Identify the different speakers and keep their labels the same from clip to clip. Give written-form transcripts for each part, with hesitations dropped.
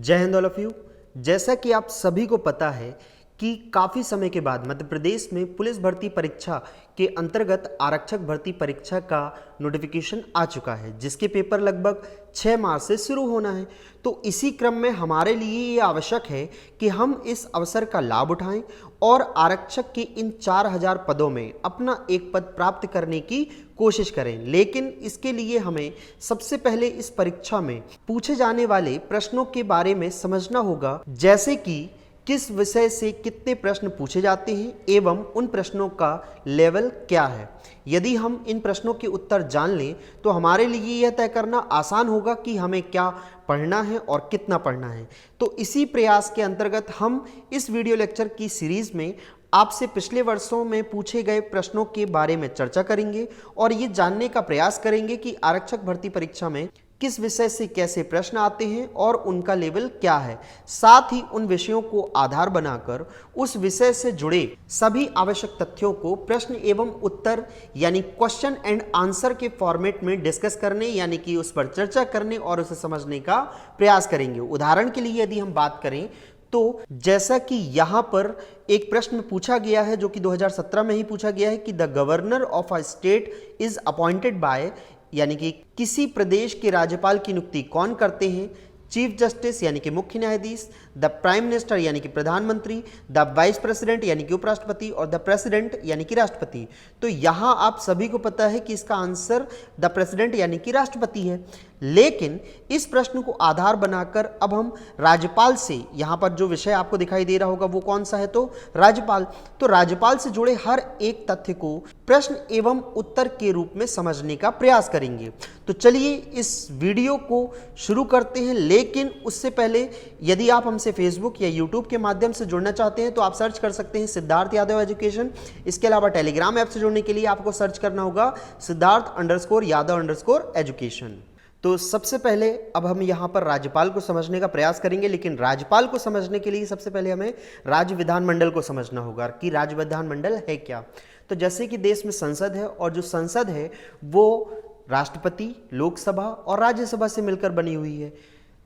Speaker 1: जय Hind all of you. जैसा कि आप सभी को पता है कि काफ़ी समय के बाद मध्य प्रदेश में पुलिस भर्ती परीक्षा के अंतर्गत आरक्षक भर्ती परीक्षा का नोटिफिकेशन आ चुका है, जिसके पेपर लगभग 6 मार्च से शुरू होना है। तो इसी क्रम में हमारे लिए ये आवश्यक है कि हम इस अवसर का लाभ उठाएं और आरक्षक के इन 4000 पदों में अपना एक पद प्राप्त करने की कोशिश करें। लेकिन इसके लिए हमें सबसे पहले इस परीक्षा में पूछे जाने वाले प्रश्नों के बारे में समझना होगा, जैसे कि किस विषय से कितने प्रश्न पूछे जाते हैं एवं उन प्रश्नों का लेवल क्या है। यदि हम इन प्रश्नों के उत्तर जान लें तो हमारे लिए यह तय करना आसान होगा कि हमें क्या पढ़ना है और कितना पढ़ना है। तो इसी प्रयास के अंतर्गत हम इस वीडियो लेक्चर की सीरीज में आपसे पिछले वर्षों में पूछे गए प्रश्नों के बारे में चर्चा करेंगे और ये जानने का प्रयास करेंगे कि आरक्षक भर्ती परीक्षा में किस विषय से कैसे प्रश्न आते हैं और उनका लेवल क्या है। साथ ही उन विषयों को आधार बनाकर उस विषय से जुड़े सभी आवश्यक तथ्यों को प्रश्न एवं उत्तर यानी क्वेश्चन एंड आंसर के फॉर्मेट में डिस्कस करने यानी कि उस पर चर्चा करने और उसे समझने का प्रयास करेंगे। उदाहरण के लिए यदि हम बात करें तो जैसा कि यहाँ पर एक प्रश्न पूछा गया है जो कि 2017 में ही पूछा गया है कि the governor of a state is appointed by, यानी कि किसी प्रदेश के राज्यपाल की नियुक्ति कौन करते हैं। चीफ जस्टिस यानी कि मुख्य न्यायाधीश, द प्राइम मिनिस्टर यानी कि प्रधानमंत्री, द वाइस प्रेसिडेंट यानी कि उपराष्ट्रपति और द प्रेसिडेंट यानी कि राष्ट्रपति। तो यहाँ आप सभी को पता है कि इसका आंसर द प्रेसिडेंट यानी कि राष्ट्रपति है। लेकिन इस प्रश्न को आधार बनाकर अब हम राज्यपाल से, यहाँ पर जो विषय आपको दिखाई दे रहा होगा वो कौन सा है, तो राज्यपाल। तो राज्यपाल से जुड़े हर एक तथ्य को प्रश्न एवं उत्तर के रूप में समझने का प्रयास करेंगे। तो चलिए इस वीडियो को शुरू करते हैं। लेकिन उससे पहले यदि आप हमसे फेसबुक या यूट्यूब के माध्यम से जुड़ना चाहते हैं तो आप सर्च कर सकते हैं सिद्धार्थ यादव एजुकेशन। इसके अलावा टेलीग्राम ऐप से जुड़ने के लिए आपको सर्च करना होगा सिद्धार्थ_यादव_एजुकेशन। तो सबसे पहले अब हम यहाँ पर राज्यपाल को समझने का प्रयास करेंगे। लेकिन राज्यपाल को समझने के लिए सबसे पहले हमें राज्य विधानमंडल को समझना होगा कि राज्य विधानमंडल है क्या। तो जैसे कि देश में संसद है और जो संसद है वो राष्ट्रपति, लोकसभा और राज्यसभा से मिलकर बनी हुई है।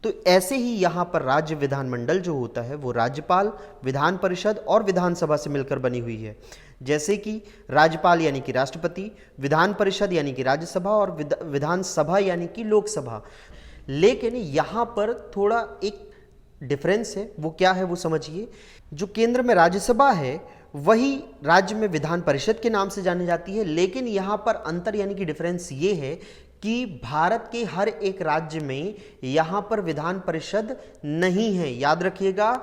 Speaker 1: तो ऐसे ही यहाँ पर राज्य विधानमंडल जो होता है वो राज्यपाल, विधान परिषद और विधानसभा से मिलकर बनी हुई है। जैसे कि राज्यपाल यानी कि राष्ट्रपति, विधान परिषद यानी कि राज्यसभा और विधानसभा यानी कि लोकसभा। लेकिन यहाँ पर थोड़ा एक डिफरेंस है, वो क्या है वो समझिए। जो केंद्र में राज्यसभा है वही राज्य में विधान परिषद के नाम से जानी जाती है। लेकिन यहाँ पर अंतर यानी कि डिफरेंस ये है कि भारत के हर एक राज्य में यहाँ पर विधान परिषद नहीं है। याद रखिएगा,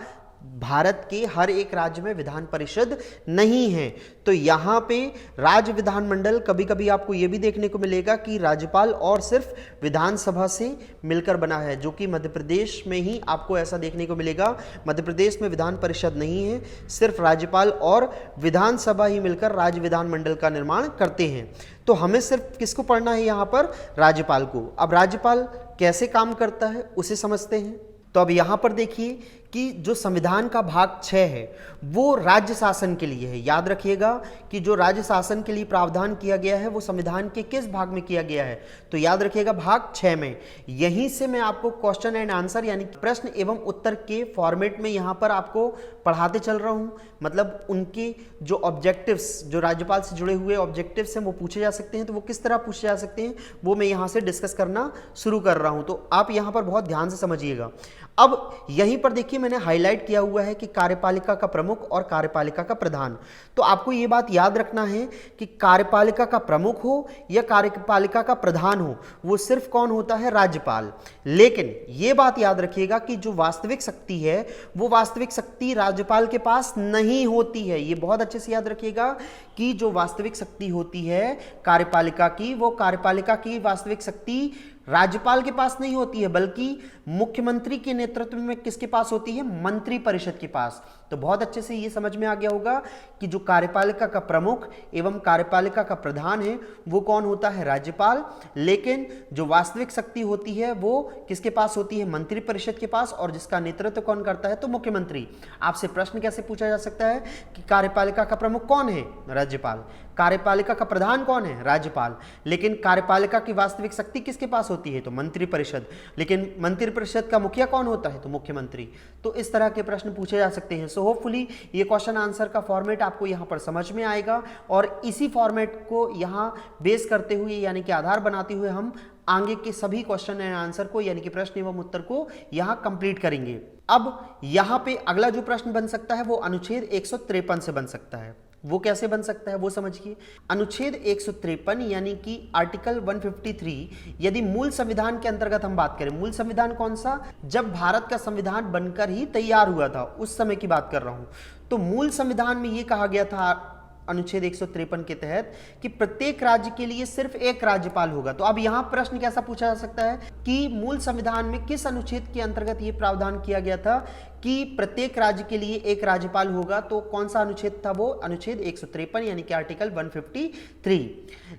Speaker 1: भारत के हर एक राज्य में विधान परिषद नहीं है। तो यहाँ पे राज्य विधानमंडल कभी कभी आपको ये भी देखने को मिलेगा कि राज्यपाल और सिर्फ विधानसभा से मिलकर बना है, जो कि मध्य प्रदेश में ही आपको ऐसा देखने को मिलेगा। मध्य प्रदेश में विधान परिषद नहीं है, सिर्फ राज्यपाल और विधानसभा ही मिलकर राज्य विधानमंडल का निर्माण करते हैं। तो हमें सिर्फ किसको पढ़ना है यहाँ पर, राज्यपाल को। अब राज्यपाल कैसे काम करता है उसे समझते हैं। तो अब यहाँ पर देखिए कि जो संविधान का भाग 6 है वो राज्य शासन के लिए है। याद रखिएगा कि जो राज्य शासन के लिए प्रावधान किया गया है वो संविधान के किस भाग में किया गया है, तो याद रखिएगा भाग 6 में। यहीं से मैं आपको क्वेश्चन एंड आंसर यानी प्रश्न एवं उत्तर के फॉर्मेट में यहाँ पर आपको पढ़ाते चल रहा हूँ। मतलब उनके जो ऑब्जेक्टिव्स, जो राज्यपाल से जुड़े हुए ऑब्जेक्टिव्स हैं वो पूछे जा सकते हैं। तो वो किस तरह पूछे जा सकते हैं वो मैं यहाँ से डिस्कस करना शुरू कर रहा हूँ। तो आप यहाँ पर बहुत ध्यान से समझिएगा। अब यहीं पर देखिए मैंने हाईलाइट किया हुआ है कि कार्यपालिका का प्रमुख और कार्यपालिका का प्रधान। तो आपको ये बात याद रखना है कि कार्यपालिका का प्रमुख हो या कार्यपालिका का प्रधान हो, वो सिर्फ कौन होता है, राज्यपाल। लेकिन ये बात याद रखिएगा कि जो वास्तविक शक्ति है वो वास्तविक शक्ति राज्यपाल के पास नहीं होती है। ये बहुत अच्छे से याद रखिएगा कि जो वास्तविक शक्ति होती है कार्यपालिका की, वो कार्यपालिका की वास्तविक शक्ति राज्यपाल के पास नहीं होती है, बल्कि मुख्यमंत्री के नेतृत्व में किसके पास होती है, मंत्री परिषद के पास। तो बहुत अच्छे से ये समझ में आ गया होगा कि जो कार्यपालिका का प्रमुख एवं कार्यपालिका का प्रधान है वो कौन होता है, राज्यपाल। लेकिन जो वास्तविक शक्ति होती है वो किसके पास होती है, मंत्रिपरिषद के पास, और जिसका नेतृत्व कौन करता है, तो मुख्यमंत्री। आपसे प्रश्न कैसे पूछा जा सकता है कि कार्यपालिका का प्रमुख कौन है, राज्यपाल। कार्यपालिका का प्रधान कौन है, राज्यपाल। लेकिन कार्यपालिका की वास्तविक शक्ति किसके पास होती है, तो मंत्रिपरिषद। लेकिन मंत्रिपरिषद का मुखिया कौन होता है, तो मुख्यमंत्री। तो इस तरह के प्रश्न पूछे जा सकते हैं। सो होपफुली ये क्वेश्चन आंसर का फॉर्मेट आपको यहाँ पर समझ में आएगा, और इसी फॉर्मेट को यहाँ बेस करते हुए यानी कि आधार बनाते हुए हम आगे के सभी क्वेश्चन एंड आंसर को यानी कि प्रश्न एवं उत्तर को यहाँ कंप्लीट करेंगे। अब यहाँ पे अगला जो प्रश्न बन सकता है वो अनुच्छेद 153 से बन सकता है। वो कैसे बन सकता है वो समझिए। अनुच्छेद 153 यानी कि आर्टिकल 153, यदि मूल संविधान के अंतर्गत हम बात करें, मूल संविधान कौन सा, जब भारत का संविधान बनकर ही तैयार हुआ था उस समय की बात कर रहा हूं। तो मूल संविधान में ये कहा गया था अनुच्छेद 153 के तहत कि प्रत्येक राज्य के लिए सिर्फ एक राज्यपाल होगा। तो अब यहां प्रश्न कैसा पूछा जा सकता है कि मूल संविधान में किस अनुच्छेद के अंतर्गत यह प्रावधान किया गया था कि प्रत्येक राज्य के लिए एक राज्यपाल होगा। तो कौन सा अनुच्छेद था वो, अनुच्छेद 153 यानी कि आर्टिकल 153।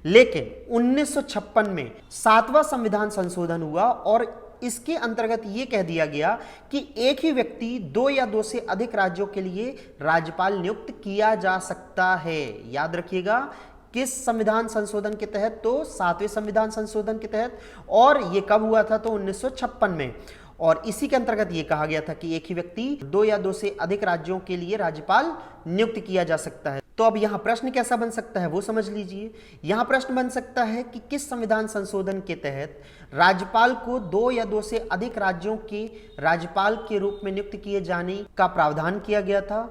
Speaker 1: लेकिन 1956 में 7वां संविधान संशोधन हुआ और इसके अंतर्गत यह कह दिया गया कि एक ही व्यक्ति 2 या 2 से अधिक राज्यों के लिए राज्यपाल नियुक्त किया जा सकता है। याद रखिएगा किस संविधान संशोधन के तहत, तो 7वें संविधान संशोधन के तहत। और यह कब हुआ था, तो 1956 में। और इसी के अंतर्गत यह कहा गया था कि एक ही व्यक्ति 2 या 2 से अधिक राज्यों के लिए राज्यपाल नियुक्त किया जा सकता है। तो अब यहां प्रश्न कैसा बन सकता है वो समझ लीजिए। यहां प्रश्न बन सकता है कि किस संविधान संशोधन के तहत राज्यपाल को 2 या 2 से अधिक राज्यों के राज्यपाल के रूप में नियुक्त किए जाने का प्रावधान किया गया था।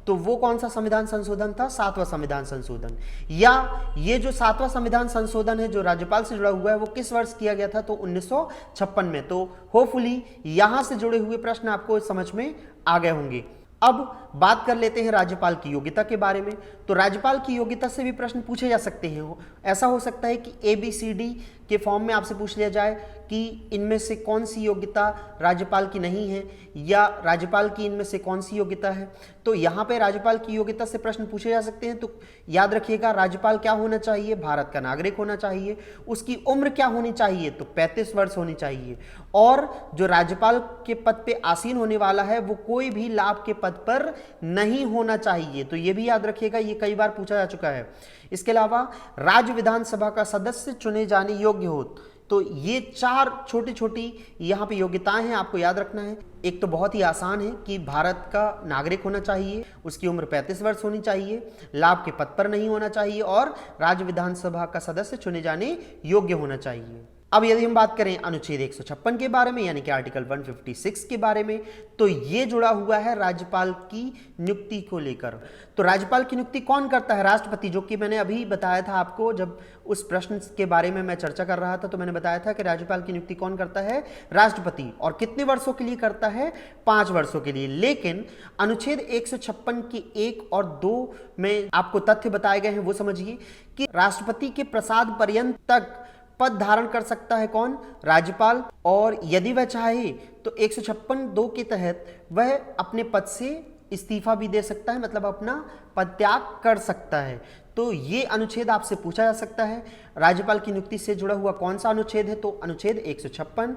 Speaker 1: तो वो कौन सा संविधान संशोधन था, 7वां संविधान संशोधन। या ये जो 7वां संविधान संशोधन है जो राज्यपाल से जुड़ा हुआ है वो किस वर्ष किया गया था, तो 1956 में। तो होपफुली यहां से जुड़े हुए प्रश्न आपको समझ में आ गए होंगे। अब बात कर लेते हैं राज्यपाल की योग्यता के बारे में। तो राज्यपाल की योग्यता से भी प्रश्न पूछे जा सकते हैं। ऐसा हो सकता है कि ABCD के फॉर्म में आपसे पूछ लिया जाए कि इनमें से कौन सी योग्यता राज्यपाल की नहीं है, या राज्यपाल की इनमें से कौन सी योग्यता है। तो यहाँ पे राज्यपाल की योग्यता से प्रश्न पूछे जा सकते हैं। तो याद रखिएगा राज्यपाल क्या होना चाहिए, भारत का नागरिक होना चाहिए। उसकी उम्र क्या होनी चाहिए, तो 35 वर्ष होनी चाहिए। और जो राज्यपाल के पद पे आसीन होने वाला है वो कोई भी लाभ के पद पर नहीं होना चाहिए। तो ये भी याद रखिएगा, ये कई बार पूछा जा चुका है। इसके अलावा राज्य विधानसभा का सदस्य चुने जाने योग्य हो। तो ये 4 छोटी छोटी यहाँ पे योग्यताएं हैं, आपको याद रखना है। एक तो बहुत ही आसान है कि भारत का नागरिक होना चाहिए, उसकी उम्र 35 वर्ष होनी चाहिए, लाभ के पद पर नहीं होना चाहिए, और राज्य विधानसभा का सदस्य चुने जाने योग्य होना चाहिए। अब यदि हम बात करें अनुच्छेद 156 के बारे में यानी कि आर्टिकल 156 के बारे में, तो ये जुड़ा हुआ है राज्यपाल की नियुक्ति को लेकर। तो राज्यपाल की नियुक्ति कौन करता है, राष्ट्रपति। जो कि मैंने अभी बताया था आपको, जब उस प्रश्न के बारे में मैं चर्चा कर रहा था तो मैंने बताया था कि राज्यपाल की नियुक्ति कौन करता है, राष्ट्रपति। और कितने वर्षों के लिए करता है, 5 वर्षों के लिए। लेकिन अनुच्छेद 156 के 1 और 2 में आपको तथ्य बताए गए हैं, वो समझिए कि राष्ट्रपति के प्रसाद पर्यंत तक पद धारण कर सकता है कौन, राज्यपाल। और यदि वह चाहे तो 156(2) के तहत वह अपने पद से इस्तीफा भी दे सकता है, मतलब अपना पद त्याग कर सकता है। तो ये अनुच्छेद आपसे पूछा जा सकता है। राज्यपाल की नियुक्ति से जुड़ा हुआ कौन सा अनुच्छेद है, तो अनुच्छेद 156।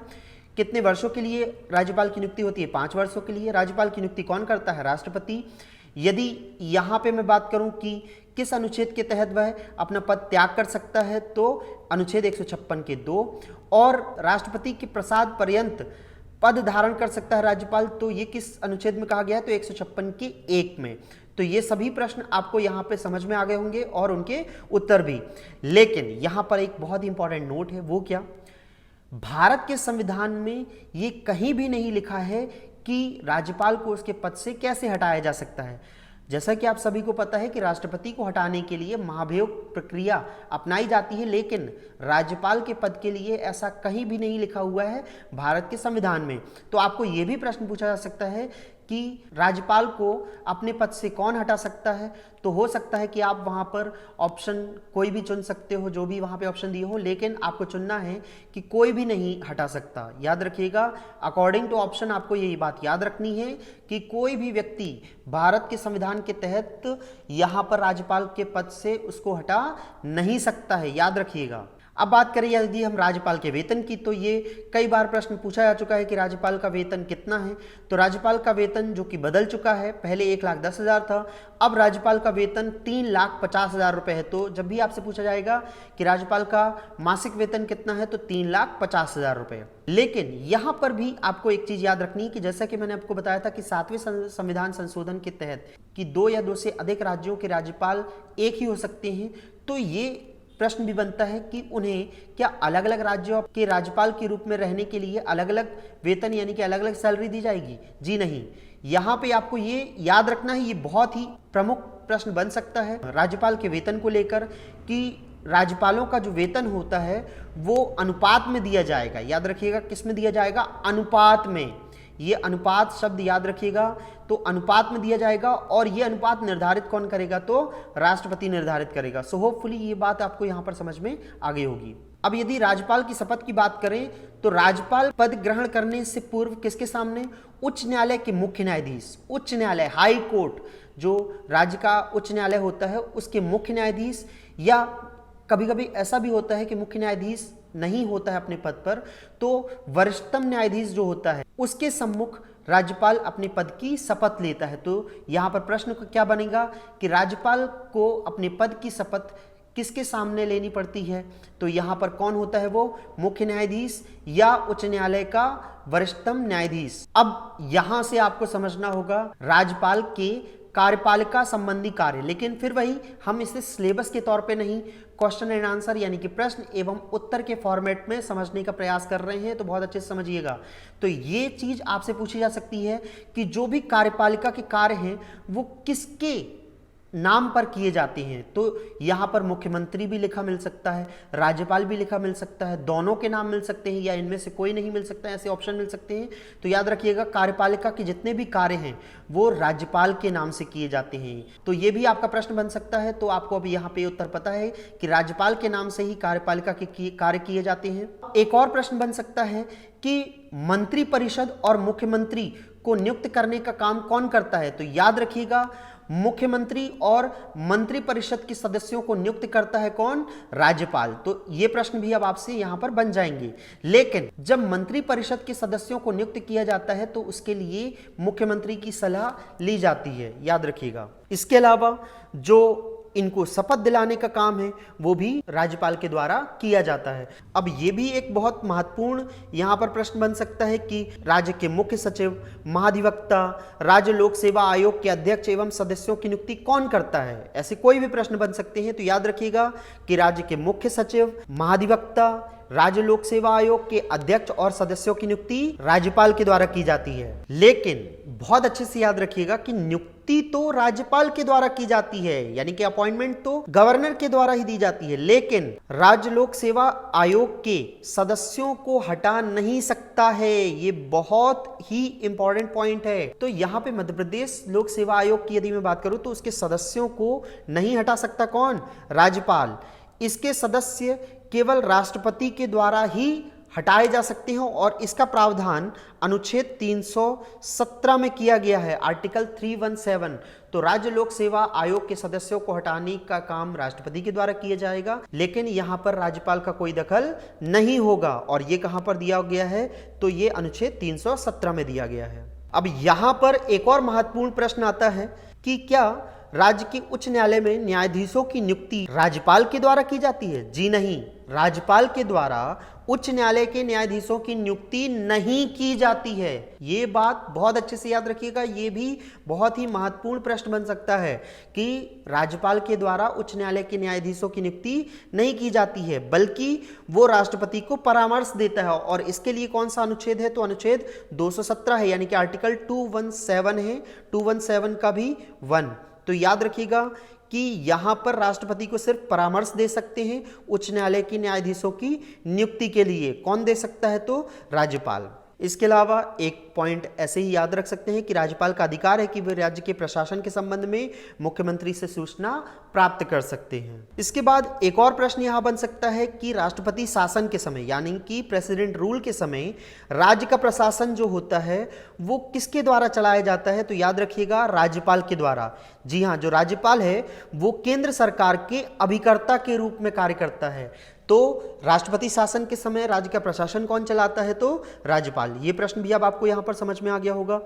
Speaker 1: कितने वर्षों के लिए राज्यपाल की नियुक्ति होती है, 5 वर्षों के लिए। राज्यपाल की नियुक्ति कौन करता है, राष्ट्रपति। यदि यहाँ पे मैं बात करूं कि किस अनुच्छेद के तहत वह अपना पद त्याग कर सकता है, तो अनुच्छेद 156 के 2। और राष्ट्रपति के प्रसाद पर्यंत पद धारण कर सकता है राज्यपाल, तो ये किस अनुच्छेद में कहा गया है, तो 156 के 1 में। तो ये सभी प्रश्न आपको यहाँ पे समझ में आ गए होंगे और उनके उत्तर भी। लेकिन यहाँ पर एक बहुत ही इंपॉर्टेंट नोट है, वो क्या, भारत के संविधान में ये कहीं भी नहीं लिखा है कि राज्यपाल को उसके पद से कैसे हटाया जा सकता है। जैसा कि आप सभी को पता है कि राष्ट्रपति को हटाने के लिए महाभियोग प्रक्रिया अपनाई जाती है, लेकिन राज्यपाल के पद के लिए ऐसा कहीं भी नहीं लिखा हुआ है भारत के संविधान में। तो आपको यह भी प्रश्न पूछा जा सकता है कि राज्यपाल को अपने पद से कौन हटा सकता है, तो हो सकता है कि आप वहां पर ऑप्शन कोई भी चुन सकते हो, जो भी वहां पे ऑप्शन दिए हो, लेकिन आपको चुनना है कि कोई भी नहीं हटा सकता। याद रखिएगा, अकॉर्डिंग टू ऑप्शन आपको यही बात याद रखनी है कि कोई भी व्यक्ति भारत के संविधान के तहत यहां पर राज्यपाल के पद से उसको हटा नहीं सकता है, याद रखिएगा। अब बात करें यदि हम राज्यपाल के वेतन की, तो ये कई बार प्रश्न पूछा जा चुका है कि राज्यपाल का वेतन कितना है। तो राज्यपाल का वेतन जो कि बदल चुका है, पहले 1,10,000 था, अब राज्यपाल का वेतन 3,50,000 रुपए है। तो जब भी आपसे पूछा जाएगा कि राज्यपाल का मासिक वेतन कितना है, तो 3,50,000 रुपए। लेकिन यहां पर भी आपको एक चीज याद रखनी है कि जैसा कि मैंने आपको बताया था कि 7वें संविधान संशोधन के तहत कि 2 या 2 से अधिक राज्यों के राज्यपाल एक ही हो सकते हैं, तो ये प्रश्न भी बनता है कि उन्हें क्या अलग अलग राज्यों के राज्यपाल के रूप में रहने के लिए अलग अलग वेतन यानी कि अलग अलग सैलरी दी जाएगी? जी नहीं। यहां पे आपको ये याद रखना है, ये बहुत ही प्रमुख प्रश्न बन सकता है राज्यपाल के वेतन को लेकर कि राज्यपालों का जो वेतन होता है वो अनुपात में दिया जाएगा। याद रखिएगा, किस में दिया जाएगा? अनुपात में। ये अनुपात शब्द याद रखिएगा, तो अनुपात में दिया जाएगा और ये अनुपात निर्धारित कौन करेगा? तो राष्ट्रपति निर्धारित करेगा। सो होपफुली ये बात आपको यहां पर समझ में आ गई होगी। अब यदि राज्यपाल की शपथ की बात करें, तो राज्यपाल पद ग्रहण करने से पूर्व किसके सामने? उच्च न्यायालय के मुख्य न्यायाधीश, उच्च न्यायालय हाई कोर्ट, जो राज्य का उच्च न्यायालय होता है उसके मुख्य न्यायाधीश, या कभी कभी ऐसा भी होता है कि मुख्य न्यायाधीश नहीं होता है अपने पद पर, तो वरिष्ठतम न्यायाधीश जो होता है उसके सम्मुख राज्यपाल अपने पद की शपथ लेता है। तो यहां पर प्रश्न क्या बनेगा कि राज्यपाल को अपने पद की शपथ किसके सामने लेनी पड़ती है? तो यहां पर कौन होता है? वो मुख्य न्यायाधीश या उच्च न्यायालय का वरिष्ठतम न्यायाधीश। अब यहां से आपको समझना होगा राज्यपाल के कार्यपालिका संबंधी कार्य, लेकिन फिर वही हम इसे सिलेबस के तौर पे नहीं, क्वेश्चन एंड आंसर यानी कि प्रश्न एवं उत्तर के फॉर्मेट में समझने का प्रयास कर रहे हैं, तो बहुत अच्छे से समझिएगा। तो ये चीज आपसे पूछी जा सकती है कि जो भी कार्यपालिका के कार्य हैं वो किसके नाम पर किए जाते हैं? तो यहां पर मुख्यमंत्री भी लिखा मिल सकता है, राज्यपाल भी लिखा मिल सकता है, दोनों के नाम मिल सकते हैं, या इनमें से कोई नहीं मिल सकता है, ऐसे ऑप्शन मिल सकते हैं। तो याद रखिएगा, कार्यपालिका के जितने भी कार्य हैं वो राज्यपाल के नाम से किए जाते हैं। तो ये भी आपका प्रश्न बन सकता है। तो आपको अभी यहाँ पे उत्तर पता है कि राज्यपाल के नाम से ही कार्यपालिका के कार्य किए जाते हैं। एक और प्रश्न बन सकता है कि मंत्रिपरिषद और मुख्यमंत्री को नियुक्त करने का काम कौन करता है? तो याद रखिएगा, मुख्यमंत्री और मंत्रिपरिषद के सदस्यों को नियुक्त करता है कौन? राज्यपाल। तो ये प्रश्न भी अब आपसे यहां पर बन जाएंगे। लेकिन जब मंत्रिपरिषद के सदस्यों को नियुक्त किया जाता है तो उसके लिए मुख्यमंत्री की सलाह ली जाती है, याद रखिएगा। इसके अलावा जो इनको शपथ दिलाने का काम है वो भी राज्यपाल के द्वारा किया जाता है। अब ये भी एक बहुत महत्वपूर्ण यहाँ पर प्रश्न बन सकता है कि राज्य के मुख्य सचिव, महाधिवक्ता, राज्य लोक सेवा आयोग के अध्यक्ष एवं सदस्यों की नियुक्ति कौन करता है? ऐसे कोई भी प्रश्न बन सकते हैं। तो याद रखिएगा कि राज्य के मुख्य सचिव, महाधिवक्ता, राज्य लोक सेवा आयोग के अध्यक्ष और सदस्यों की नियुक्ति राज्यपाल के द्वारा की जाती है। लेकिन बहुत अच्छे से याद रखिएगा कि नियुक्ति तो राज्यपाल के द्वारा की जाती है, यानी कि अपॉइंटमेंट तो गवर्नर के द्वारा ही दी जाती है, लेकिन राज्य लोक सेवा आयोग के सदस्यों को हटा नहीं सकता है। ये बहुत ही इंपॉर्टेंट पॉइंट है। तो यहाँ पे मध्य प्रदेश लोक सेवा आयोग की यदि मैं बात करूं तो उसके सदस्यों को नहीं हटा सकता कौन? राज्यपाल। इसके सदस्य केवल राष्ट्रपति के द्वारा ही हटाए जा सकते हैं और इसका प्रावधान अनुच्छेद 317 में किया गया है, आर्टिकल 317। तो राज्य लोक सेवा आयोग के सदस्यों को हटाने का काम राष्ट्रपति के द्वारा किया जाएगा, लेकिन यहां पर राज्यपाल का कोई दखल नहीं होगा। और ये कहां पर दिया गया है? तो ये अनुच्छेद 317 में दिया गया है। अब यहां पर एक और महत्वपूर्ण प्रश्न आता है कि क्या राज्य के उच्च न्यायालय में न्यायाधीशों की नियुक्ति राज्यपाल के द्वारा की जाती है? जी नहीं, राज्यपाल के द्वारा उच्च न्यायालय के न्यायाधीशों की नियुक्ति नहीं की जाती है। ये बात बहुत अच्छे से याद रखिएगा। ये भी बहुत ही महत्वपूर्ण प्रश्न बन सकता है कि राज्यपाल के द्वारा उच्च न्यायालय के न्यायाधीशों की नियुक्ति नहीं की जाती है, बल्कि वो राष्ट्रपति को परामर्श देता है। और इसके लिए कौन सा अनुच्छेद है? तो अनुच्छेद 217 है, यानी कि आर्टिकल 217 है, 217 का भी 1। तो याद रखिएगा कि यहां पर राष्ट्रपति को सिर्फ परामर्श दे सकते हैं उच्च न्यायालय के न्यायाधीशों की नियुक्ति के लिए। कौन दे सकता है? तो राज्यपाल। इसके अलावा एक पॉइंट ऐसे ही याद रख सकते हैं कि राज्यपाल का अधिकार है कि वे राज्य के प्रशासन के संबंध में मुख्यमंत्री से सूचना प्राप्त कर सकते हैं। इसके बाद एक और प्रश्न यहां बन सकता है कि राष्ट्रपति शासन के समय यानी कि प्रेसिडेंट रूल के समय राज्य का प्रशासन जो होता है वो किसके द्वारा चलाया जाता है? तो याद रखिएगा, राज्यपाल के द्वारा। जी हां, जो राज्यपाल है वो केंद्र सरकार के अभिकर्ता के रूप में कार्य करता है। तो राष्ट्रपति शासन के समय राज्य का प्रशासन कौन चलाता है? तो राज्यपाल। ये प्रश्न भी अब आपको यहां पर समझ में आ गया होगा।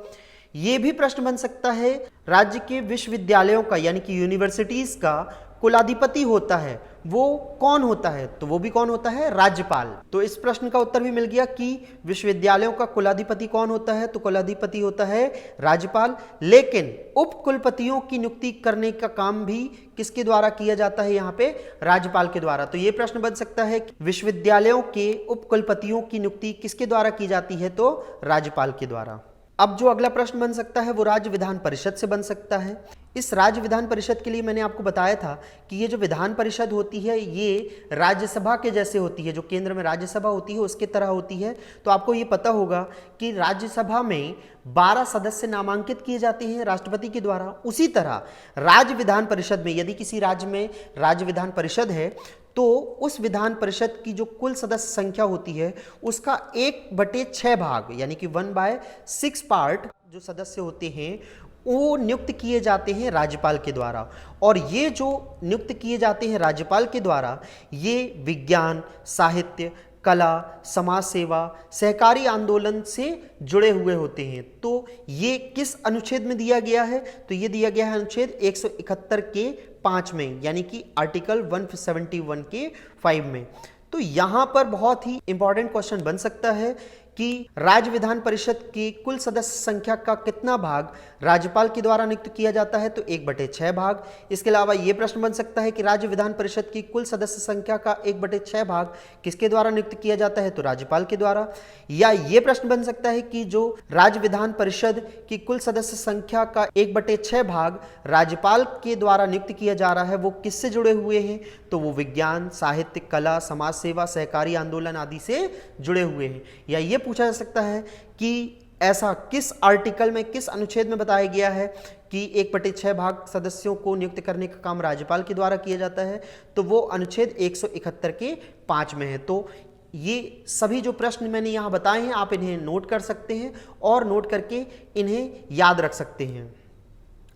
Speaker 1: ये भी प्रश्न बन सकता है, राज्य के विश्वविद्यालयों का यानी कि यूनिवर्सिटीज का कुलाधिपति होता है, वो कौन होता है? तो वो भी कौन होता है? राज्यपाल। तो इस प्रश्न का उत्तर भी मिल गया कि विश्वविद्यालयों का कुलाधिपति कौन होता है? तो कुलाधिपति होता है राज्यपाल। लेकिन उप कुलपतियों की नियुक्ति करने का काम भी किसके द्वारा किया जाता है? यहाँ पे राज्यपाल के द्वारा। तो ये प्रश्न बन सकता है कि विश्वविद्यालयों के उप कुलपतियों की नियुक्ति किसके द्वारा की जाती है? तो राज्यपाल के द्वारा। अब जो अगला प्रश्न बन सकता है वो राज्य विधान परिषद से बन सकता है। इस राज्य विधान परिषद के लिए मैंने आपको बताया था कि ये जो विधान परिषद होती है ये राज्यसभा के जैसे होती है, जो केंद्र में राज्यसभा होती है उसके तरह होती है। तो आपको ये पता होगा कि राज्यसभा में 12 सदस्य नामांकित किए जाते हैं राष्ट्रपति के द्वारा। उसी तरह राज्य विधान परिषद में यदि किसी राज्य में राज्य विधान परिषद है तो उस विधान परिषद की जो कुल सदस्य संख्या होती है उसका 1/6 भाग यानी कि 1/6 पार्ट जो सदस्य होते हैं वो नियुक्त किए जाते हैं राज्यपाल के द्वारा। और ये जो नियुक्त किए जाते हैं राज्यपाल के द्वारा ये विज्ञान, साहित्य, कला, समाज सेवा, सहकारी आंदोलन से जुड़े हुए होते हैं। तो ये किस अनुच्छेद में दिया गया है? तो ये दिया गया है अनुच्छेद 171 के 5 में यानी कि आर्टिकल 171 के 5 में। तो यहां पर बहुत ही इंपॉर्टेंट क्वेश्चन बन सकता है कि राज्य विधान परिषद की कुल सदस्य संख्या का कितना भाग राज्यपाल के द्वारा नियुक्त किया जाता है? तो 1/6 भाग। इसके अलावा यह प्रश्न बन सकता है कि राज्य विधान परिषद की कुल सदस्य संख्या का 1/6 भाग किसके द्वारा नियुक्त किया जाता है? तो राज्यपाल के द्वारा। या यह प्रश्न बन सकता है कि जो राज्य विधान परिषद की कुल सदस्य संख्या का 1/6 भाग राज्यपाल के द्वारा नियुक्त किया जा रहा है वो किससे जुड़े हुए हैं? तो वो विज्ञान, साहित्य, कला, समाज सेवा, सहकारी आंदोलन आदि से जुड़े हुए हैं। या ये पूछा जा सकता है कि ऐसा किस आर्टिकल में, किस अनुच्छेद में बताया गया है कि 1/6 भाग सदस्यों को नियुक्त करने का काम राज्यपाल के द्वारा किया जाता है? तो वो अनुच्छेद 171 के 5 में है। तो ये सभी जो प्रश्न मैंने यहाँ बताए हैं आप इन्हें नोट कर सकते हैं और नोट करके इन्हें याद रख सकते हैं।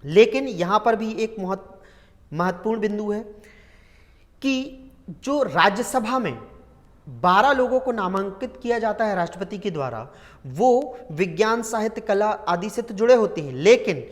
Speaker 1: लेकिन यहाँ पर भी एक महत्वपूर्ण बिंदु है कि जो राज्यसभा में 12 लोगों को नामांकित किया जाता है राष्ट्रपति के द्वारा वो विज्ञान, साहित्य, कला आदि से तो जुड़े होते हैं, लेकिन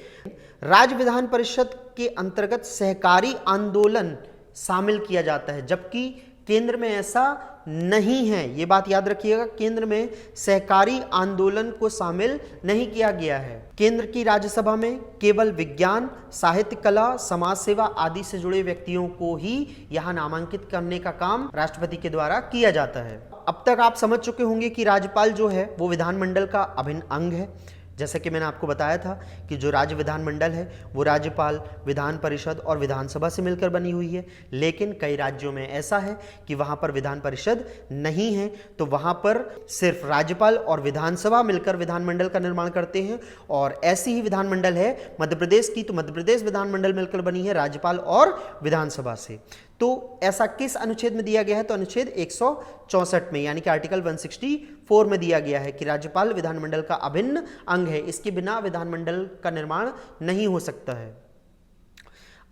Speaker 1: राज्य विधान परिषद के अंतर्गत सहकारी आंदोलन शामिल किया जाता है, जबकि केंद्र में ऐसा नहीं है। ये बात याद रखिएगा, केंद्र में सहकारी आंदोलन को शामिल नहीं किया गया है। केंद्र की राज्यसभा में केवल विज्ञान, साहित्य, कला, समाज सेवा आदि से जुड़े व्यक्तियों को ही यहाँ नामांकित करने का काम राष्ट्रपति के द्वारा किया जाता है। अब तक आप समझ चुके होंगे कि राज्यपाल जो है वो विधानमंडल का अभिन्न अंग है। जैसा कि मैंने आपको बताया था कि जो राज्य विधानमंडल है वो राज्यपाल, विधान परिषद और विधानसभा से मिलकर बनी हुई है। लेकिन कई राज्यों में ऐसा है कि वहाँ पर विधान परिषद नहीं है, तो वहाँ पर सिर्फ राज्यपाल और विधानसभा मिलकर विधानमंडल का निर्माण करते हैं। और ऐसी ही विधानमंडल है मध्य प्रदेश की, तो मध्य प्रदेश विधानमंडल मिलकर बनी है राज्यपाल और विधानसभा से। तो ऐसा किस अनुच्छेद में दिया गया है? तो अनुच्छेद 164 में यानी कि आर्टिकल 164 में दिया गया है कि राज्यपाल विधानमंडल का अभिन्न अंग है, इसके बिना विधानमंडल का निर्माण नहीं हो सकता है।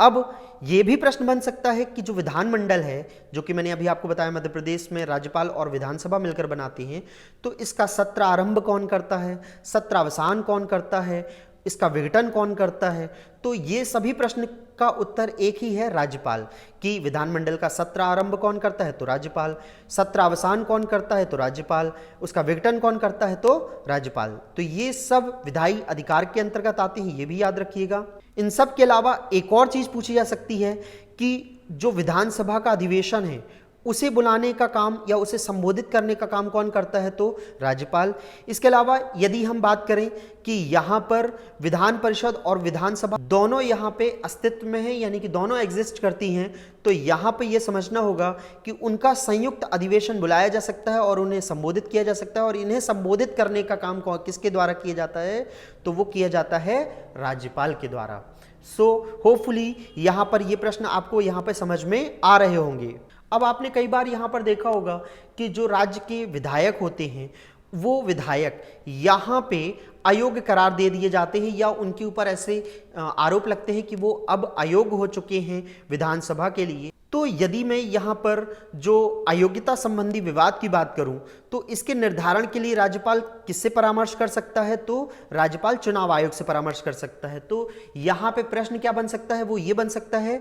Speaker 1: अब यह भी प्रश्न बन सकता है कि जो विधानमंडल है, जो कि मैंने अभी आपको बताया मध्य प्रदेश में राज्यपाल और विधानसभा मिलकर बनाती हैं, तो इसका सत्र आरंभ कौन करता है, सत्र अवसान कौन करता है, इसका विघटन कौन करता है? तो ये सभी प्रश्न का उत्तर एक ही है, राज्यपाल। कि विधानमंडल का सत्र आरंभ कौन करता है? तो राज्यपाल। सत्र अवसान कौन करता है? तो राज्यपाल। उसका विघटन कौन करता है? तो राज्यपाल। तो ये सब विधायी अधिकार के अंतर्गत आते हैं, ये भी याद रखिएगा। इन सब के अलावा एक और चीज पूछी जा सकती है कि जो विधानसभा का अधिवेशन है उसे बुलाने का काम या उसे संबोधित करने का काम कौन करता है? तो राज्यपाल। इसके अलावा यदि हम बात करें कि यहाँ पर विधान परिषद और विधानसभा दोनों यहाँ पे अस्तित्व में है, यानी कि दोनों एग्जिस्ट करती हैं, तो यहाँ पे ये समझना होगा कि उनका संयुक्त अधिवेशन बुलाया जा सकता है और उन्हें संबोधित किया जा सकता है, और इन्हें संबोधित करने का काम किसके द्वारा किया जाता है? तो वो किया जाता है राज्यपाल के द्वारा। सो होपफुली यहाँ पर ये प्रश्न आपको यहाँ पे समझ में आ रहे होंगे। अब आपने कई बार यहाँ पर देखा होगा कि जो राज्य के विधायक होते हैं वो विधायक यहाँ पे अयोग्य करार दे दिए जाते हैं, या उनके ऊपर ऐसे आरोप लगते हैं कि वो अब अयोग्य हो चुके हैं विधानसभा के लिए। तो यदि मैं यहाँ पर जो अयोग्यता संबंधी विवाद की बात करूं, तो इसके निर्धारण के लिए राज्यपाल किससे परामर्श कर सकता है? तो राज्यपाल चुनाव आयोग से परामर्श कर सकता है। तो यहाँ पे प्रश्न क्या बन सकता है? वो ये बन सकता है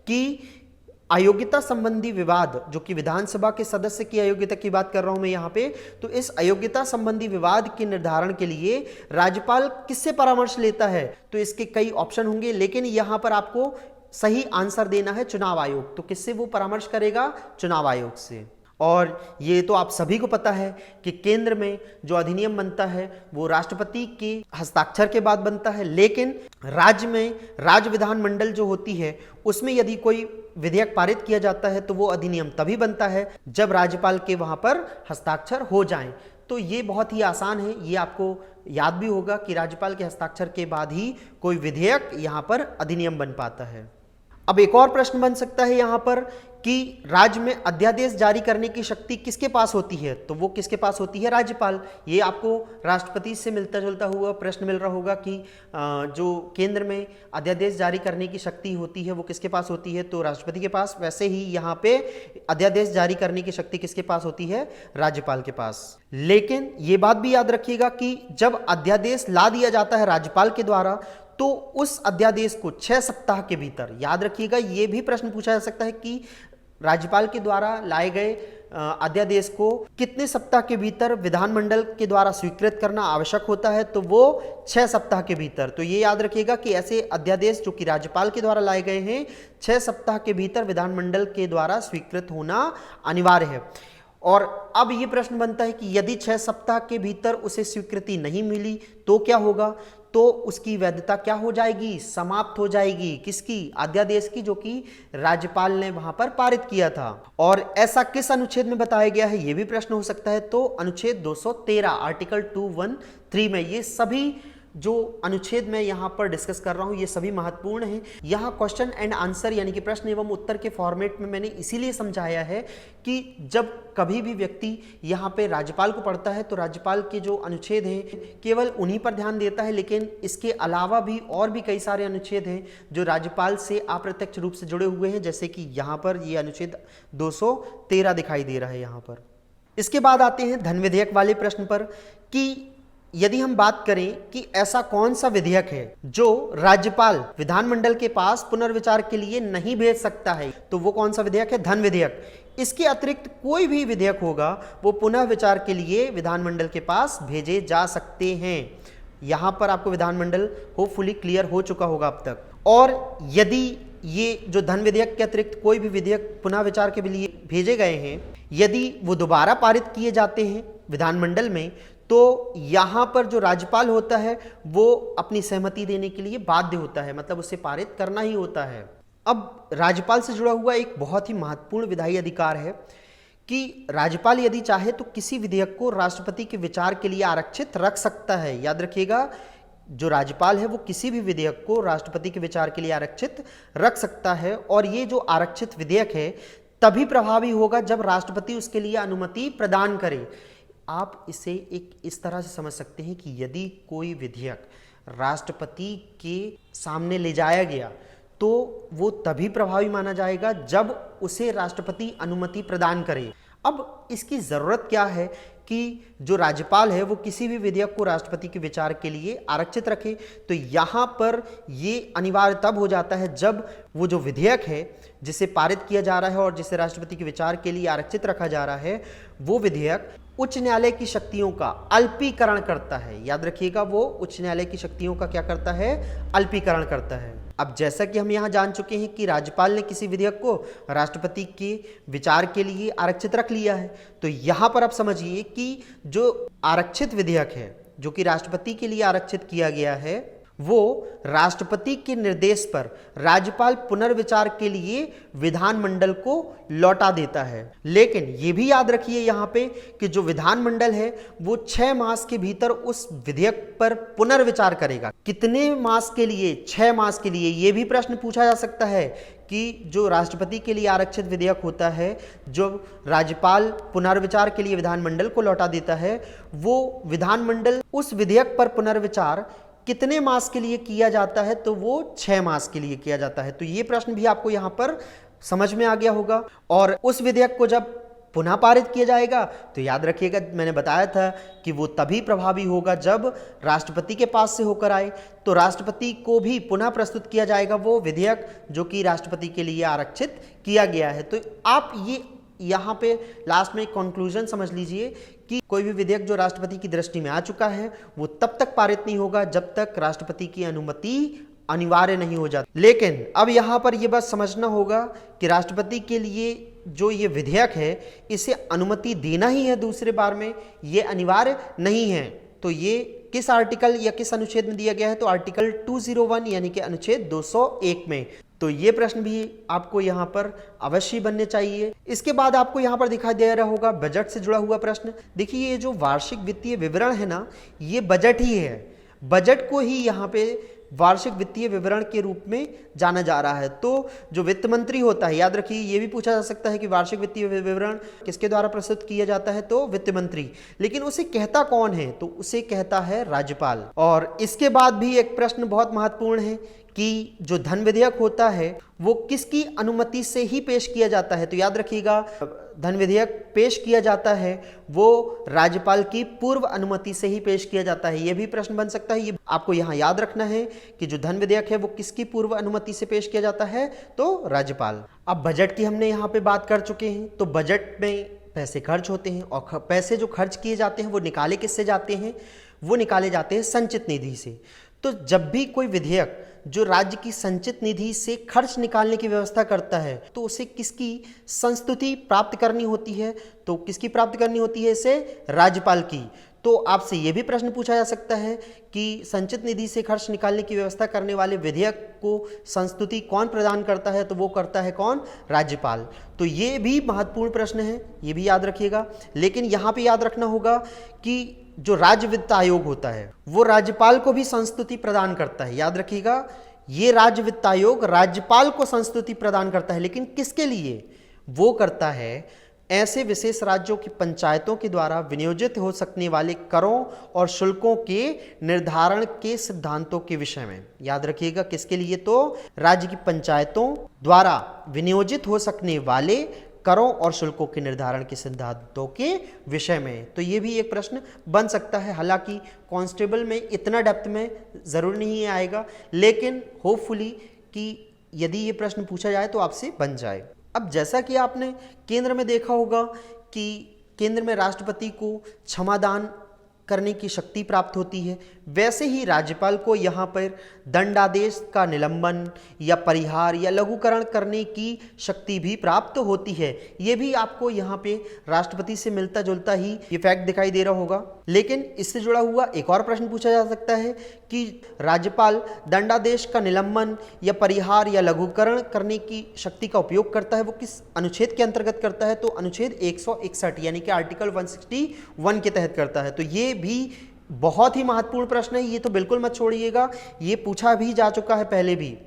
Speaker 1: कि अयोग्यता संबंधी विवाद, जो कि विधानसभा के सदस्य की अयोग्यता की बात कर रहा हूं मैं यहाँ पे, तो इस अयोग्यता संबंधी विवाद के निर्धारण के लिए राज्यपाल किससे परामर्श लेता है? तो इसके कई ऑप्शन होंगे, लेकिन यहाँ पर आपको सही आंसर देना है चुनाव आयोग। तो किससे वो परामर्श करेगा? चुनाव आयोग से। और ये तो आप सभी को पता है कि केंद्र में जो अधिनियम बनता है वो राष्ट्रपति के हस्ताक्षर के बाद बनता है, लेकिन राज्य में राज्य विधानमंडल जो होती है उसमें यदि कोई विधेयक पारित किया जाता है तो वो अधिनियम तभी बनता है जब राज्यपाल के वहां पर हस्ताक्षर हो जाएं। तो ये बहुत ही आसान है, ये आपको याद भी होगा कि राज्यपाल के हस्ताक्षर के बाद ही कोई विधेयक यहाँ पर अधिनियम बन पाता है। अब एक और प्रश्न बन सकता है यहाँ पर कि राज्य में अध्यादेश जारी करने की शक्ति किसके पास होती है? तो वो किसके पास होती है? राज्यपाल। ये आपको राष्ट्रपति से मिलता जुलता हुआ प्रश्न मिल रहा होगा कि जो केंद्र में अध्यादेश जारी करने की शक्ति होती है वो किसके पास होती है? तो राष्ट्रपति के पास। वैसे ही यहाँ पे अध्यादेश जारी करने की शक्ति किसके पास होती है? राज्यपाल के पास। लेकिन ये बात भी याद रखिएगा कि जब अध्यादेश ला दिया जाता है राज्यपाल के द्वारा, तो उस अध्यादेश को 6 सप्ताह के भीतर, याद रखिएगा ये भी प्रश्न पूछा जा सकता है कि राज्यपाल के द्वारा लाए गए अध्यादेश को कितने सप्ताह के भीतर विधानमंडल के द्वारा स्वीकृत करना आवश्यक होता है? तो वो 6 सप्ताह के भीतर। तो ये याद रखिएगा कि ऐसे अध्यादेश जो कि राज्यपाल के द्वारा लाए गए हैं 6 सप्ताह के भीतर विधानमंडल के द्वारा स्वीकृत होना अनिवार्य है। और अब ये प्रश्न बनता है कि यदि 6 सप्ताह के भीतर उसे स्वीकृति नहीं मिली तो क्या होगा? तो उसकी वैधता क्या हो जाएगी? समाप्त हो जाएगी। किसकी? अध्यादेश की, जो कि राज्यपाल ने वहां पर पारित किया था। और ऐसा किस अनुच्छेद में बताया गया है, यह भी प्रश्न हो सकता है। तो अनुच्छेद 213 आर्टिकल 213 में। ये सभी जो अनुच्छेद मैं यहाँ पर डिस्कस कर रहा हूँ ये सभी महत्वपूर्ण हैं। यहाँ क्वेश्चन एंड आंसर यानी कि प्रश्न एवं उत्तर के फॉर्मेट में मैंने इसीलिए समझाया है कि जब कभी भी व्यक्ति यहाँ पे राज्यपाल को पढ़ता है तो राज्यपाल के जो अनुच्छेद हैं केवल उन्हीं पर ध्यान देता है, लेकिन इसके अलावा भी और भी कई सारे अनुच्छेद हैं जो राज्यपाल से अप्रत्यक्ष रूप से जुड़े हुए हैं, जैसे कि यहाँ पर ये अनुच्छेद 213 दिखाई दे रहा है यहाँ पर। इसके बाद आते हैं धन विधेयक वाले प्रश्न पर कि यदि हम बात करें कि ऐसा कौन सा विधेयक है जो राज्यपाल विधानमंडल के पास पुनर्विचार के लिए नहीं भेज सकता है, तो वो कौन सा विधेयक है? धन विधेयक। इसके अतिरिक्त कोई भी विधेयक होगा वो पुनः विचार के लिए विधानमंडल के पास भेजे जा सकते हैं। यहां पर आपको विधानमंडल होपफुली क्लियर हो चुका होगा अब तक। और यदि ये जो धन विधेयक के अतिरिक्त कोई भी विधेयक पुनः विचार के लिए भेजे गए हैं, यदि वो दोबारा पारित किए जाते हैं विधानमंडल में, तो यहां पर जो राज्यपाल होता है वो अपनी सहमति देने के लिए बाध्य होता है, मतलब उसे पारित करना ही होता है। अब राज्यपाल से जुड़ा हुआ एक बहुत ही महत्वपूर्ण विधायी अधिकार है कि राज्यपाल यदि चाहे तो किसी विधेयक को राष्ट्रपति के विचार के लिए आरक्षित रख सकता है। याद रखिएगा, जो राज्यपाल है वो किसी भी विधेयक को राष्ट्रपति के विचार के लिए आरक्षित रख सकता है, और ये जो आरक्षित विधेयक है तभी प्रभावी होगा जब राष्ट्रपति उसके लिए अनुमति प्रदान करे। आप इसे एक इस तरह से समझ सकते हैं कि यदि कोई विधेयक राष्ट्रपति के सामने ले जाया गया तो वो तभी प्रभावी माना जाएगा जब उसे राष्ट्रपति अनुमति प्रदान करे। अब इसकी ज़रूरत क्या है कि जो राज्यपाल है वो किसी भी विधेयक को राष्ट्रपति के विचार के लिए आरक्षित रखे? तो यहाँ पर ये अनिवार्य तब हो जाता है जब वो जो विधेयक है जिसे पारित किया जा रहा है और जिसे राष्ट्रपति के विचार के लिए आरक्षित रखा जा रहा है, वो विधेयक उच्च न्यायालय की शक्तियों का अल्पीकरण करता है। याद रखिएगा, वो उच्च न्यायालय की शक्तियों का क्या करता है? अल्पीकरण करता है। अब जैसा कि हम यहाँ जान चुके हैं कि राज्यपाल ने किसी विधेयक को राष्ट्रपति के विचार के लिए आरक्षित रख लिया है, तो यहाँ पर आप समझिए कि जो आरक्षित विधेयक है जो कि राष्ट्रपति के लिए आरक्षित किया गया है, वो राष्ट्रपति के निर्देश पर राज्यपाल पुनर्विचार के लिए विधानमंडल को लौटा देता है। लेकिन ये भी याद रखिए यहाँ पे कि जो विधानमंडल है वो 6 मास के भीतर उस विधेयक पर पुनर्विचार करेगा। कितने मास के लिए? 6 मास के लिए। ये भी प्रश्न पूछा जा सकता है कि जो राष्ट्रपति के लिए आरक्षित विधेयक होता है, जो राज्यपाल पुनर्विचार के लिए विधानमंडल को लौटा देता है, वो विधानमंडल उस विधेयक पर पुनर्विचार कितने मास के लिए किया जाता है? तो वो 6 मास के लिए किया जाता है। तो ये प्रश्न भी आपको यहाँ पर समझ में आ गया होगा। और उस विधेयक को जब पुनः पारित किया जाएगा तो याद रखिएगा, मैंने बताया था कि वो तभी प्रभावी होगा जब राष्ट्रपति के पास से होकर आए। तो राष्ट्रपति को भी पुनः प्रस्तुत किया जाएगा वो विधेयक जो कि राष्ट्रपति के लिए आरक्षित किया गया है। तो आप ये यहाँ पे लास्ट में एक कंक्लूजन समझ लीजिए कि कोई भी विधेयक जो राष्ट्रपति की दृष्टि में आ चुका है वो तब तक पारित नहीं होगा जब तक राष्ट्रपति की अनुमति अनिवार्य नहीं हो जाती। लेकिन अब यहाँ पर ये बात समझना होगा कि राष्ट्रपति के लिए जो ये विधेयक है इसे अनुमति देना ही है दूसरे बार में, ये अनिवार्य नहीं है। तो ये किस आर्टिकल या किस अनुच्छेद में दिया गया है? तो आर्टिकल 201 यानी कि अनुच्छेद 201 में। तो ये प्रश्न भी आपको यहाँ पर अवश्य बनने चाहिए। इसके बाद आपको यहाँ पर दिखाई दे रहा होगा बजट से जुड़ा हुआ प्रश्न। देखिए, ये जो वार्षिक वित्तीय विवरण है ना, ये बजट ही है। बजट को ही यहाँ पे वार्षिक वित्तीय विवरण के रूप में जाना जा रहा है। तो जो वित्त मंत्री होता है, याद रखिए, ये भी पूछा जा सकता है कि वार्षिक वित्तीय विवरण किसके द्वारा प्रस्तुत किया जाता है? तो वित्त मंत्री। लेकिन उसे कहता कौन है? तो उसे कहता है राज्यपाल। और इसके बाद भी एक प्रश्न बहुत महत्वपूर्ण है कि जो धन विधेयक होता है वो किसकी अनुमति से ही पेश किया जाता है? तो याद रखिएगा, धन विधेयक पेश किया जाता है वो राज्यपाल की पूर्व अनुमति से ही पेश किया जाता है। ये भी प्रश्न बन सकता है। ये आपको यहाँ याद रखना है कि जो धन विधेयक है वो किसकी पूर्व अनुमति से पेश किया जाता है? तो राज्यपाल। अब बजट की हमने यहाँ पे बात कर चुके हैं। तो बजट में पैसे खर्च होते हैं और पैसे जो खर्च किए जाते हैं वो निकाले किससे जाते हैं? वो निकाले जाते हैं संचित निधि से। तो जब भी कोई विधेयक जो राज्य की संचित निधि से खर्च निकालने की व्यवस्था करता है तो उसे किसकी संस्तुति प्राप्त करनी होती है? तो किसकी प्राप्त करनी होती है? इसे राज्यपाल की। तो आपसे यह भी प्रश्न पूछा जा सकता है कि संचित निधि से खर्च निकालने की व्यवस्था करने वाले विधेयक को संस्तुति कौन प्रदान करता है? तो वो करता है कौन? राज्यपाल। तो ये भी महत्वपूर्ण प्रश्न है, ये भी याद रखिएगा। लेकिन यहाँ पे याद रखना होगा कि जो राज्य वित्त आयोग होता है वो राज्यपाल को भी संस्तुति प्रदान करता है। याद रखिएगा, ये राज्य वित्त आयोग राज्यपाल को संस्तुति प्रदान करता है। लेकिन किसके लिए? वो करता है ऐसे विशेष राज्यों की पंचायतों के द्वारा विनियोजित हो सकने वाले करों और शुल्कों के निर्धारण के सिद्धांतों के विषय में। याद रखिएगा, किसके लिए? तो राज्य की पंचायतों द्वारा विनियोजित हो सकने वाले करों और शुल्कों के निर्धारण के सिद्धांतों के विषय में। तो ये भी एक प्रश्न बन सकता है। हालांकि कांस्टेबल में इतना डेप्थ में जरूर नहीं आएगा, लेकिन होपफुली कि यदि ये प्रश्न पूछा जाए तो आपसे बन जाए। अब जैसा कि आपने केंद्र में देखा होगा कि केंद्र में राष्ट्रपति को क्षमादान करने की शक्ति प्राप्त होती है, वैसे ही राज्यपाल को यहाँ पर दंडादेश का निलंबन या परिहार या लघुकरण करने की शक्ति भी प्राप्त होती है। ये भी आपको यहाँ पे राष्ट्रपति से मिलता जुलता ही ये फैक्ट दिखाई दे रहा होगा। लेकिन इससे जुड़ा हुआ एक और प्रश्न पूछा जा सकता है कि राज्यपाल दंडादेश का निलंबन या परिहार या लघुकरण करने की शक्ति का उपयोग करता है, वो किस अनुच्छेद के अंतर्गत करता है? तो अनुच्छेद 161 यानी कि आर्टिकल 161 के तहत करता है। तो ये भी बहुत ही महत्वपूर्ण प्रश्न है, ये तो बिल्कुल मत छोड़िएगा, ये पूछा भी जा चुका है पहले भी।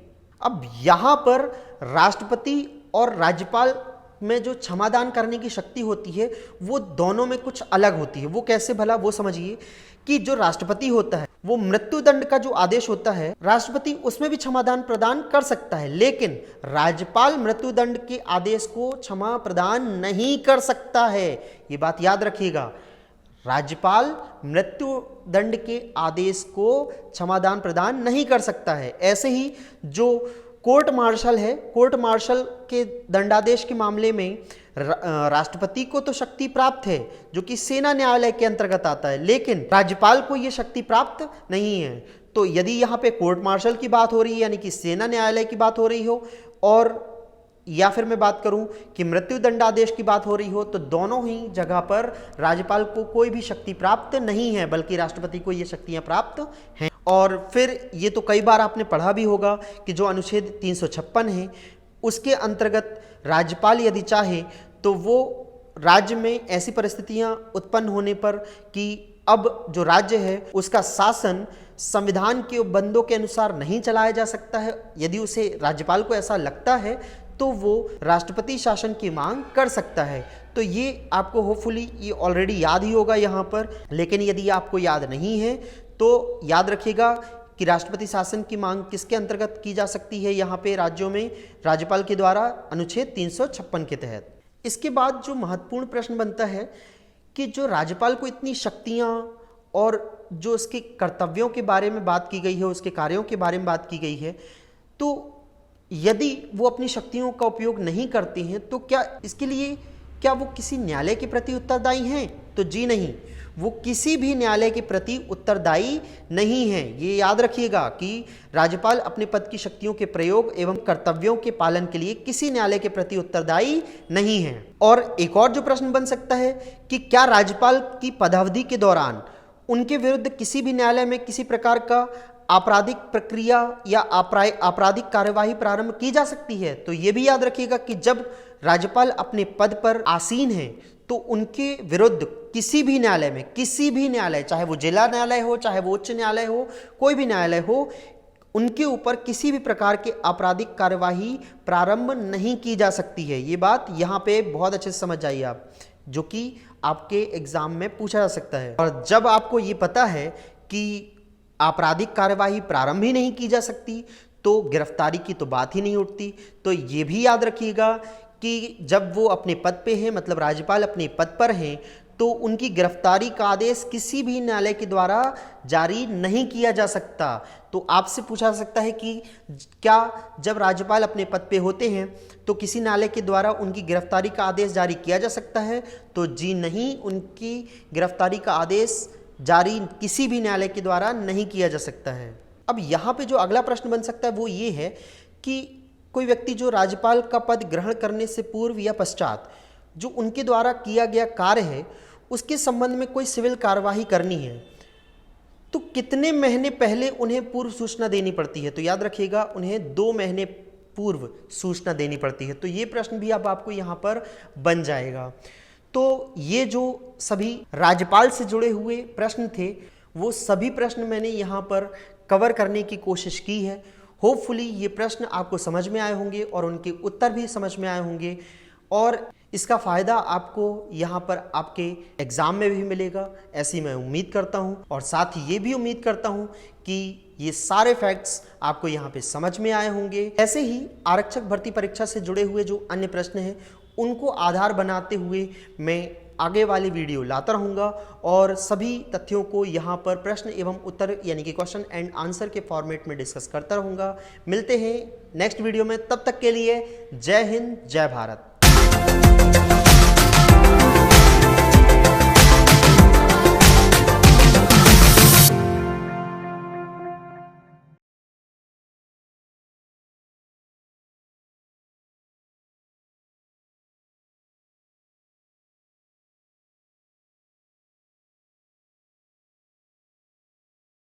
Speaker 1: अब यहाँ पर राष्ट्रपति और राज्यपाल में जो क्षमादान करने की शक्ति होती है वो दोनों में कुछ अलग होती है। वो कैसे भला? वो समझिए कि जो राष्ट्रपति होता है वो मृत्युदंड का जो आदेश होता है, राष्ट्रपति उसमें भी क्षमादान प्रदान कर सकता है, लेकिन राज्यपाल मृत्युदंड के आदेश को क्षमा प्रदान नहीं कर सकता है। ये बात याद रखिएगा, राज्यपाल मृत्युदंड के आदेश को क्षमादान प्रदान नहीं कर सकता है। ऐसे ही जो कोर्ट मार्शल है, कोर्ट मार्शल के दंडादेश के मामले में राष्ट्रपति को तो शक्ति प्राप्त है जो कि सेना न्यायालय के अंतर्गत आता है, लेकिन राज्यपाल को यह शक्ति प्राप्त नहीं है। तो यदि यहाँ पे कोर्ट मार्शल की बात हो रही है यानी कि सेना न्यायालय की बात हो रही हो, और या फिर मैं बात करूं कि मृत्यु दंडादेश की बात हो रही हो, तो दोनों ही जगह पर राज्यपाल को कोई भी शक्ति प्राप्त नहीं है, बल्कि राष्ट्रपति को ये शक्तियां प्राप्त हैं। और फिर ये तो कई बार आपने पढ़ा भी होगा कि जो अनुच्छेद 356 है उसके अंतर्गत राज्यपाल यदि चाहे तो वो राज्य में ऐसी परिस्थितियां उत्पन्न होने पर कि अब जो राज्य है उसका शासन संविधान के बंदों के अनुसार नहीं चलाया जा सकता है, यदि उसे राज्यपाल को ऐसा लगता है तो वो राष्ट्रपति शासन की मांग कर सकता है। तो ये आपको होपफुली ये ऑलरेडी याद ही होगा यहाँ पर, लेकिन यदि आपको याद नहीं है तो याद रखिएगा कि राष्ट्रपति शासन की मांग किसके अंतर्गत की जा सकती है यहाँ पे राज्यों में, राज्यपाल के द्वारा अनुच्छेद 356 के तहत। इसके बाद जो महत्वपूर्ण प्रश्न बनता है कि जो राज्यपाल को इतनी शक्तियाँ और जो उसके कर्तव्यों के बारे में बात की गई है, उसके कार्यों के बारे में बात की गई है, तो यदि वो अपनी शक्तियों का उपयोग नहीं करते हैं तो क्या इसके लिए क्या वो किसी न्यायालय के प्रति उत्तरदायी हैं? तो जी नहीं, वो किसी भी न्यायालय के प्रति उत्तरदायी नहीं है। ये याद रखिएगा कि राज्यपाल अपने पद की शक्तियों के प्रयोग एवं कर्तव्यों के पालन के लिए किसी न्यायालय के प्रति उत्तरदायी नहीं है। और एक और जो प्रश्न बन सकता है कि क्या राज्यपाल की पदावधि के दौरान उनके विरुद्ध किसी भी न्यायालय में किसी प्रकार का आपराधिक प्रक्रिया या आपराधिक कार्यवाही प्रारंभ की जा सकती है? तो ये भी याद रखिएगा कि जब राज्यपाल अपने पद पर आसीन हैं तो उनके विरुद्ध किसी भी न्यायालय, चाहे वो जिला न्यायालय हो, चाहे वो उच्च न्यायालय हो, कोई भी न्यायालय हो, उनके ऊपर किसी भी प्रकार के आपराधिक कार्यवाही प्रारंभ नहीं की जा सकती है। ये बात यहाँ पे बहुत अच्छे से समझ जाइए आप, जो कि आपके एग्जाम में पूछा जा सकता है। और जब आपको ये पता है कि आपराधिक कार्यवाही प्रारंभ ही नहीं की जा सकती तो गिरफ्तारी की तो बात ही नहीं उठती। तो ये भी याद रखिएगा कि जब वो अपने पद पे हैं, मतलब राज्यपाल अपने पद पर हैं, तो उनकी गिरफ्तारी का आदेश किसी भी न्यायालय के द्वारा जारी नहीं किया जा सकता। तो आपसे पूछा जा सकता है कि क्या जब राज्यपाल अपने पद पे होते हैं तो किसी न्यायालय के द्वारा उनकी गिरफ्तारी का आदेश जारी किया जा सकता है? तो जी नहीं, उनकी गिरफ्तारी का आदेश जारी किसी भी न्यायालय के द्वारा नहीं किया जा सकता है। अब यहाँ पे जो अगला प्रश्न बन सकता है वो ये है कि कोई व्यक्ति जो राज्यपाल का पद ग्रहण करने से पूर्व या पश्चात जो उनके द्वारा किया गया कार्य है उसके संबंध में कोई सिविल कार्यवाही करनी है तो कितने महीने पहले उन्हें पूर्व सूचना देनी पड़ती है? तो याद रखिएगा उन्हें 2 महीने पूर्व सूचना देनी पड़ती है। तो ये प्रश्न भी अब आपको यहाँ पर बन जाएगा। तो ये जो सभी राज्यपाल से जुड़े हुए प्रश्न थे वो सभी प्रश्न मैंने यहाँ पर कवर करने की कोशिश की है। होपफुली ये प्रश्न आपको समझ में आए होंगे और उनके उत्तर भी समझ में आए होंगे और इसका फ़ायदा आपको यहाँ पर आपके एग्ज़ाम में भी मिलेगा, ऐसी मैं उम्मीद करता हूँ। और साथ ही ये भी उम्मीद करता हूँ कि ये सारे फैक्ट्स आपको यहाँ पे समझ में आए होंगे। ऐसे ही आरक्षक भर्ती परीक्षा से जुड़े हुए जो अन्य प्रश्न हैं उनको आधार बनाते हुए मैं आगे वाली वीडियो लाता रहूँगा और सभी तथ्यों को यहाँ पर प्रश्न एवं उत्तर यानी कि क्वेश्चन एंड आंसर के फॉर्मेट में डिस्कस करता रहूँगा। मिलते हैं नेक्स्ट वीडियो में, तब तक के लिए जय हिंद, जय भारत।